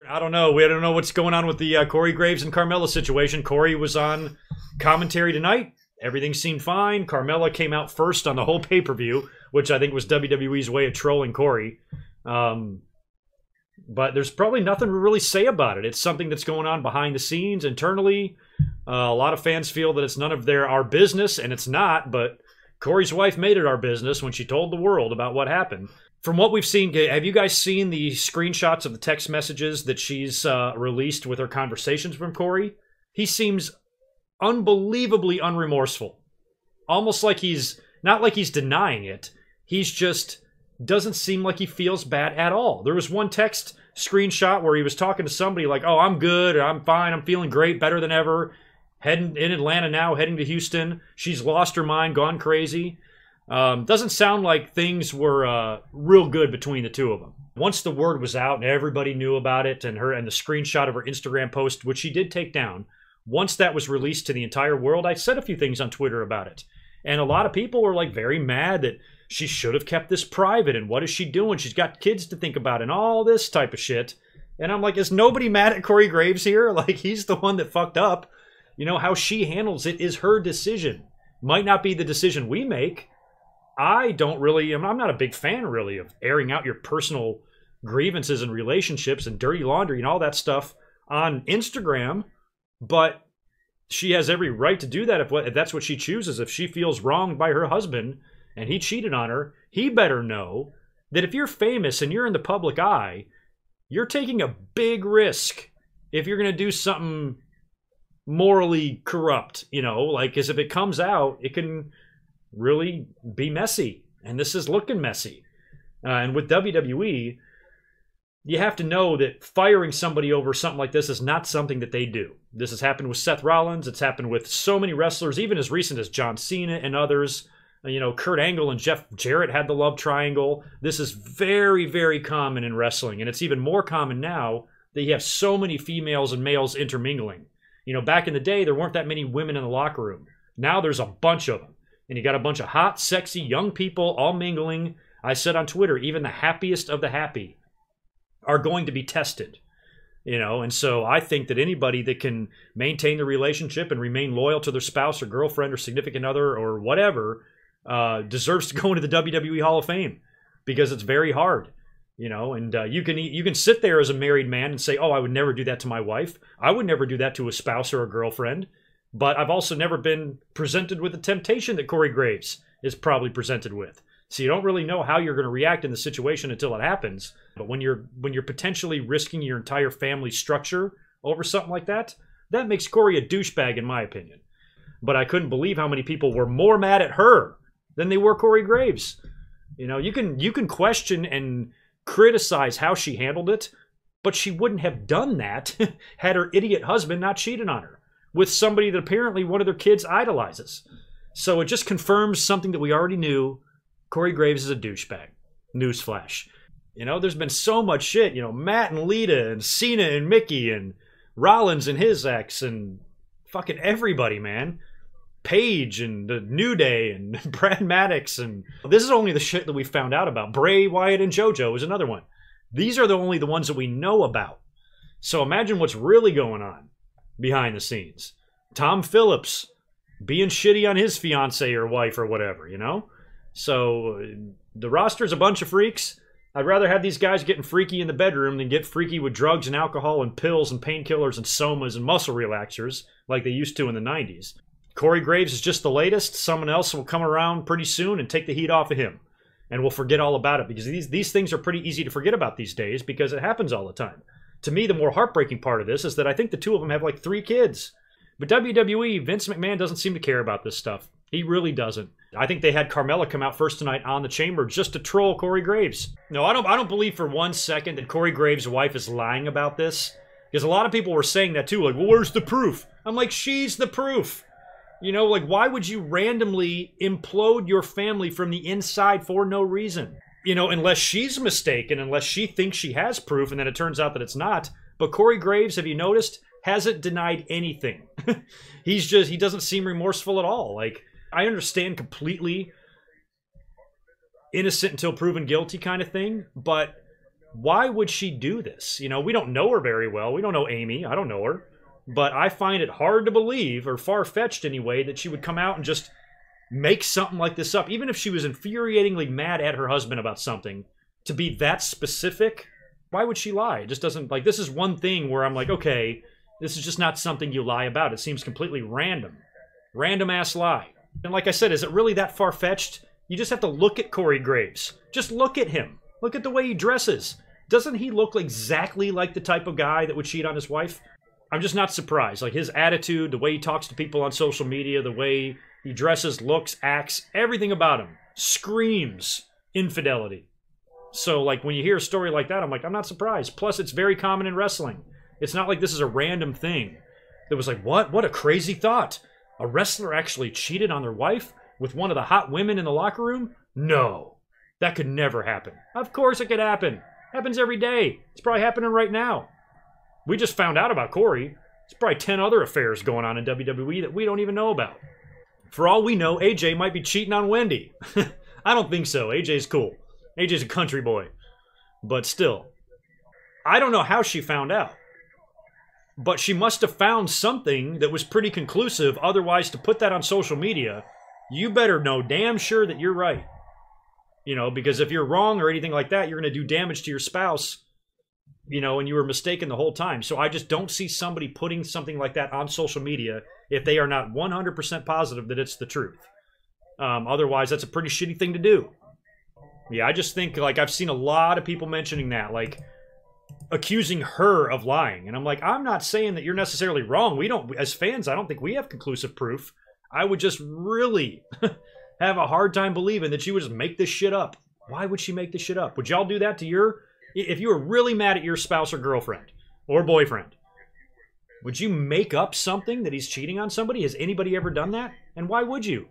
I don't know. We don't know what's going on with the Corey Graves and Carmella situation. Corey was on commentary tonight. Everything seemed fine. Carmella came out first on the whole pay-per-view, which I think was WWE's way of trolling Corey. But there's probably nothing to really say about it. It's something that's going on behind the scenes internally. A lot of fans feel that it's none of our business, and it's not, but Corey's wife made it our business when she told the world about what happened. From what we've seen, have you guys seen the screenshots of the text messages that she's released with her conversations from Corey? He seems unbelievably unremorseful. Almost like not like he's denying it. He's just doesn't seem like he feels bad at all. There was one text screenshot where he was talking to somebody like, oh, I'm good, or I'm fine, I'm feeling great, better than ever. Heading in Atlanta now, heading to Houston. She's lost her mind, gone crazy. Doesn't sound like things were real good between the two of them. Once the word was out and everybody knew about it, and the screenshot of her Instagram post, which she did take down, once that was released to the entire world, I said a few things on Twitter about it. And a lot of people were like very mad that she should have kept this private, and what is she doing? She's got kids to think about and all this type of shit. And I'm like, is nobody mad at Corey Graves here? Like, he's the one that fucked up. You know, how she handles it is her decision. Might not be the decision we make. I'm not a big fan, really, of airing out your personal grievances and relationships and dirty laundry and all that stuff on Instagram, but she has every right to do that if that's what she chooses. If she feels wronged by her husband and he cheated on her, he better know that if you're famous and you're in the public eye, you're taking a big risk if you're going to do something morally corrupt, you know, like, because if it comes out, it can really be messy, and this is looking messy. And with WWE, you have to know that firing somebody over something like this is not something that they do. This has happened with Seth Rollins. It's happened with so many wrestlers, even as recent as John Cena and others. You know, Kurt Angle and Jeff Jarrett had the love triangle. This is very, very common in wrestling, and it's even more common now that you have so many females and males intermingling. You know, back in the day, there weren't that many women in the locker room. Now there's a bunch of them. And you got a bunch of hot, sexy, young people all mingling. I said on Twitter, even the happiest of the happy are going to be tested. You know, and so I think that anybody that can maintain the relationship and remain loyal to their spouse or girlfriend or significant other or whatever deserves to go into the WWE Hall of Fame, because it's very hard. You know, and you can sit there as a married man and say, oh, I would never do that to my wife. I would never do that to a spouse or a girlfriend. But I've also never been presented with the temptation that Corey Graves is probably presented with. So you don't really know how you're going to react in the situation until it happens. But when you're potentially risking your entire family structure over something like that, that makes Corey a douchebag, in my opinion. But I couldn't believe how many people were more mad at her than they were Corey Graves. You know, you can question and criticize how she handled it, but she wouldn't have done that had her idiot husband not cheated on her with somebody that apparently one of their kids idolizes. So it just confirms something that we already knew. Corey Graves is a douchebag. Newsflash. You know, there's been so much shit. You know, Matt and Lita and Cena and Mickey and Rollins and his ex and fucking everybody, man. Paige and the New Day and Brad Maddox. And this is only the shit that we found out about. Bray Wyatt and JoJo is another one. These are only the ones that we know about. So imagine what's really going on behind the scenes. Tom Phillips being shitty on his fiance or wife or whatever, you know? So the roster's a bunch of freaks. I'd rather have these guys getting freaky in the bedroom than get freaky with drugs and alcohol and pills and painkillers and somas and muscle relaxers like they used to in the 90s. Corey Graves is just the latest. Someone else will come around pretty soon and take the heat off of him. And we'll forget all about it, because these things are pretty easy to forget about these days because it happens all the time. To me, the more heartbreaking part of this is that I think the two of them have like 3 kids. But WWE, Vince McMahon doesn't seem to care about this stuff. He really doesn't. I think they had Carmella come out first tonight on the Chamber just to troll Corey Graves. No, I don't believe for one second that Corey Graves' wife is lying about this. Because a lot of people were saying that too, like, well, where's the proof? I'm like, she's the proof. You know, like, why would you randomly implode your family from the inside for no reason? You know, unless she's mistaken, unless she thinks she has proof and then it turns out that it's not. But Corey Graves, have you noticed, hasn't denied anything. He doesn't seem remorseful at all. Like, I understand completely innocent until proven guilty kind of thing, but Why would she do this? You know, we don't know her very well. We don't know Amy. I don't know her. But I find it hard to believe, or far-fetched anyway, that she would come out and just make something like this up. Even if she was infuriatingly mad at her husband about something, to be that specific, why would she lie? It just doesn't, like, this is one thing where I'm like, okay, this is just not something you lie about. It seems completely random. Random-ass lie. And like I said, is it really that far-fetched? You just have to look at Corey Graves. Just look at him. Look at the way he dresses. Doesn't he look exactly like the type of guy that would cheat on his wife? I'm just not surprised. Like, his attitude, the way he talks to people on social media, the way he dresses, looks, acts, everything about him screams infidelity. So, like, when you hear a story like that, I'm like, I'm not surprised. Plus, it's very common in wrestling. It's not like this is a random thing. It was like, what? What a crazy thought. A wrestler actually cheated on their wife with one of the hot women in the locker room? No. That could never happen. Of course it could happen. Happens every day. It's probably happening right now. We just found out about Corey. There's probably 10 other affairs going on in WWE that we don't even know about. For all we know, AJ might be cheating on Wendy. I don't think so. AJ's cool. AJ's a country boy. But still, I don't know how she found out. But she must have found something that was pretty conclusive. Otherwise, to put that on social media, you better know damn sure that you're right. You know, because if you're wrong or anything like that, you're going to do damage to your spouse, you know, and you were mistaken the whole time. So I just don't see somebody putting something like that on social media if they are not 100% positive that it's the truth. Otherwise, that's a pretty shitty thing to do. Yeah, I just think, like, I've seen a lot of people mentioning that, like, accusing her of lying. And I'm like, I'm not saying that you're necessarily wrong. We don't, as fans, I don't think we have conclusive proof. I would just really have a hard time believing that she would just make this shit up. Why would she make this shit up? Would y'all do that to your... If you were really mad at your spouse or girlfriend or boyfriend, would you make up something that he's cheating on somebody? Has anybody ever done that? And why would you?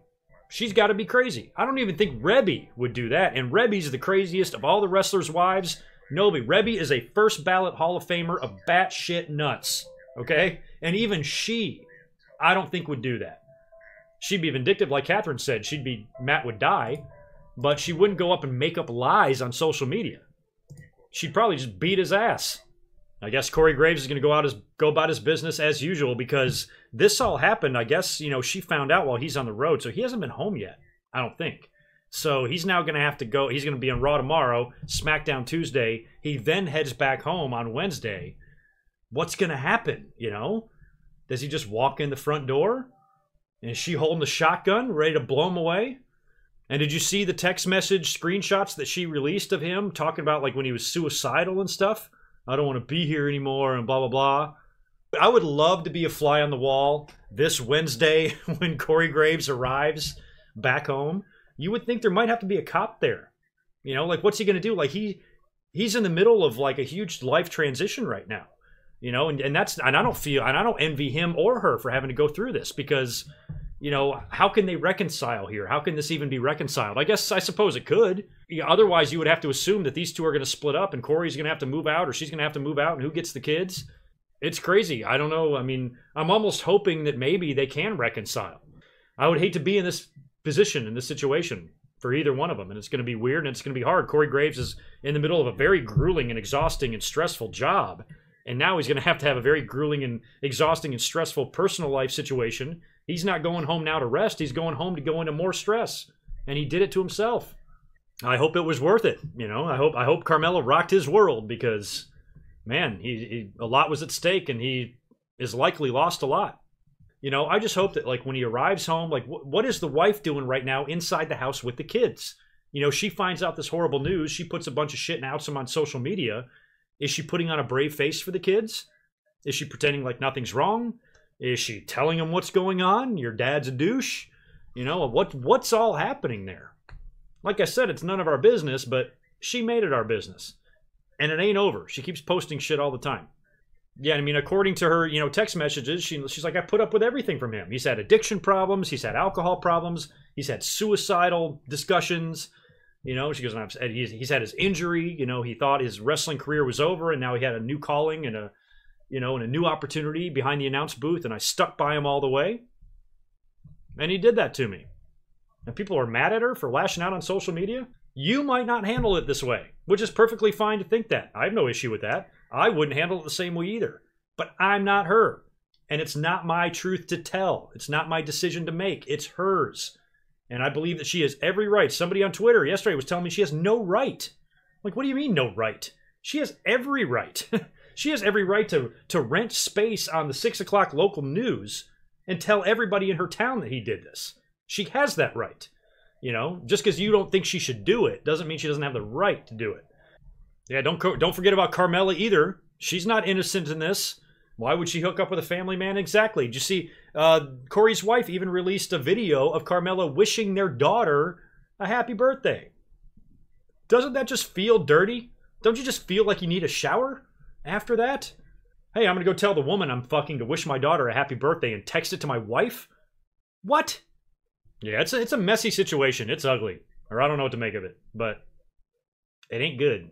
She's got to be crazy. I don't even think Rebby would do that. And Rebby's the craziest of all the wrestlers' wives. No, Rebby is a first ballot Hall of Famer of batshit nuts. Okay? And even she, I don't think would do that. She'd be vindictive, like Catherine said. Matt would die, but she wouldn't go up and make up lies on social media. She'd probably just beat his ass. I guess Corey Graves is going to go about his business as usual, because this all happened, I guess, you know, she found out while he's on the road, so he hasn't been home yet, I don't think. So he's now going to have to go. He's going to be on Raw tomorrow, SmackDown Tuesday. He then heads back home on Wednesday. What's going to happen, you know? Does he just walk in the front door? And is she holding the shotgun, ready to blow him away? And did you see the text message screenshots that she released of him talking about, like, when he was suicidal and stuff? I don't want to be here anymore and blah, blah, blah. I would love to be a fly on the wall this Wednesday when Corey Graves arrives back home. You would think there might have to be a cop there. You know, like, what's he going to do? Like, he's in the middle of, like, a huge life transition right now. You know, and I don't envy him or her for having to go through this, because, you know, how can they reconcile here? How can this even be reconciled? I suppose it could. Yeah, otherwise, you would have to assume that these two are going to split up and Corey's going to have to move out, or she's going to have to move out, and who gets the kids? It's crazy. I don't know. I mean, I'm almost hoping that maybe they can reconcile. I would hate to be in this position, in this situation, for either one of them, and it's going to be weird and it's going to be hard. Corey Graves is in the middle of a very grueling and exhausting and stressful job, and now he's going to have a very grueling and exhausting and stressful personal life situation. He's not going home now to rest. He's going home to go into more stress, and he did it to himself. I hope it was worth it. You know, I hope Carmella rocked his world, because, man, he a lot was at stake, and he is likely lost a lot. You know, I just hope that, like, when he arrives home, like, what is the wife doing right now inside the house with the kids? You know, she finds out this horrible news. She puts a bunch of shit and outs them on social media. Is she putting on a brave face for the kids? Is she pretending like nothing's wrong? Is she telling them what's going on? Your dad's a douche? You know, what's all happening there? Like I said, it's none of our business, but she made it our business. And it ain't over. She keeps posting shit all the time. Yeah, I mean, according to her, you know, text messages, she's like, I put up with everything from him. He's had addiction problems. He's had alcohol problems. He's had suicidal discussions. You know, she goes, he's had his injury. You know, he thought his wrestling career was over, and now he had a new calling and a new opportunity behind the announce booth, and I stuck by him all the way. And he did that to me. And people are mad at her for lashing out on social media. You might not handle it this way. which is perfectly fine to think that. I have no issue with that. I wouldn't handle it the same way either. But I'm not her. And it's not my truth to tell. It's not my decision to make. It's hers. And I believe that she has every right. Somebody on Twitter yesterday was telling me she has no right. Like, what do you mean no right? She has every right. She has every right to rent space on the 6 o'clock local news and tell everybody in her town that he did this. She has that right. You know, just because you don't think she should do it doesn't mean she doesn't have the right to do it. Yeah, don't forget about Carmella either. She's not innocent in this. Why would she hook up with a family man? Exactly. Did you see Corey's wife even released a video of Carmella wishing their daughter a happy birthday? Doesn't that just feel dirty? Don't you just feel like you need a shower after that? Hey, I'm going to go tell the woman I'm fucking to wish my daughter a happy birthday and text it to my wife? What? Yeah, it's a messy situation. It's ugly. Or I don't know what to make of it. But it ain't good.